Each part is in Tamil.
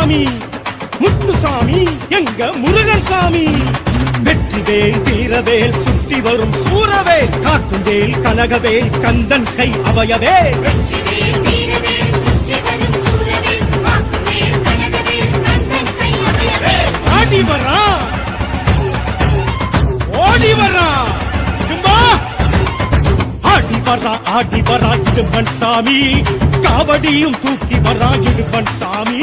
சாமி, முத்துசாமி எங்க முருகன் சாமி. வெற்றிவேல் வீரவேல் சுற்றி வரும் சூரவேல், காட்டுவேல் கனகவேல் கந்தன் கை அவையவேல். ஆடி வரா ஓடி வரா ஆடி வரா ஆடி வரா இடும்பன் சாமி, காவடியும் தூக்கி வரா இடும்பன் சாமி.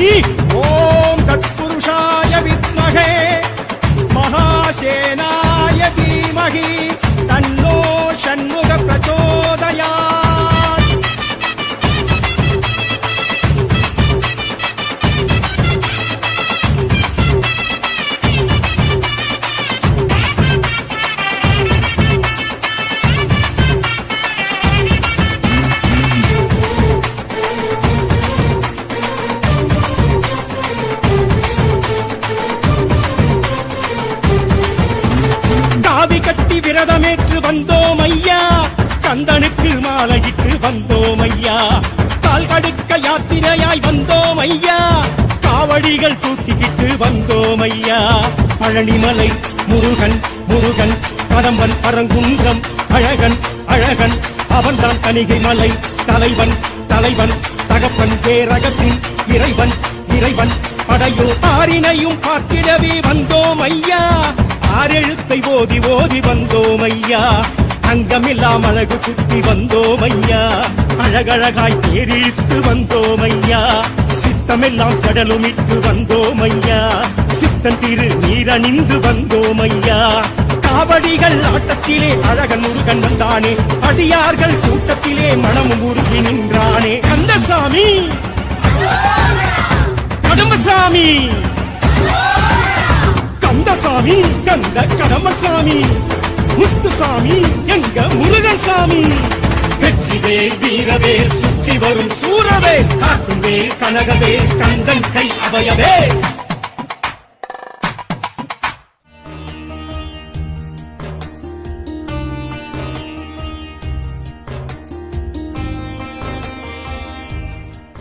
ஓம் தத்புருஷாய வித்மகே மகாசேனாய தீமஹி தன்னோ ஷண்முக பிரச்சோதயாத். காவி கட்டி விரதமேற்று வந்தோம் ஐயா, கந்தனுக்கு மாலையிட்டு வந்தோம் ஐயா. கால் கடுக்க யாத்திரையாய் வந்தோம் ஐயா, காவடிகள் தூக்கிக்கிட்டு வந்தோம் ஐயா. பழனிமலை முருகன் முருகன், கடம்பன் பரங்குன்றம் அழகன் அழகன், அவன்தான் கணிகை மலை தலைவன் தலைவன், தகப்பன் பேரகத்தின் இறைவன் இறைவன். படையோ ஆரினையும் பார்த்திடவே வந்தோம் ஐயா, ஆறெழுத்தை ஓதி ஓதி வந்தோம் ஐயா. அங்கமில்லாம் அழகு குத்தி வந்தோம் ஐயா, அழகழகாய் தேரிழுத்து வந்தோம் ஐயா. சித்தமெல்லாம் சடலுமிட்டு வந்தோம் ஐயா, சித்தன் திரு நீரணிந்து வந்தோம் ஐயா. காவடிகள் ஆட்டத்திலே அழகன் முருகன் வந்தானே, அடியார்கள் கூட்டத்திலே மனமும் உருகி நின்றானே. கந்தசாமி கடம்பசாமி, கந்தசாமி கந்த கடம்பசாமி, முத்துசாமி எங்க முருகன் சாமி. வெற்றிவேல் வீரவேல் சுற்றி வரும் சூரவேல், காட்டுவேல் கனகவேல் கந்தன் கை அவையவேல்.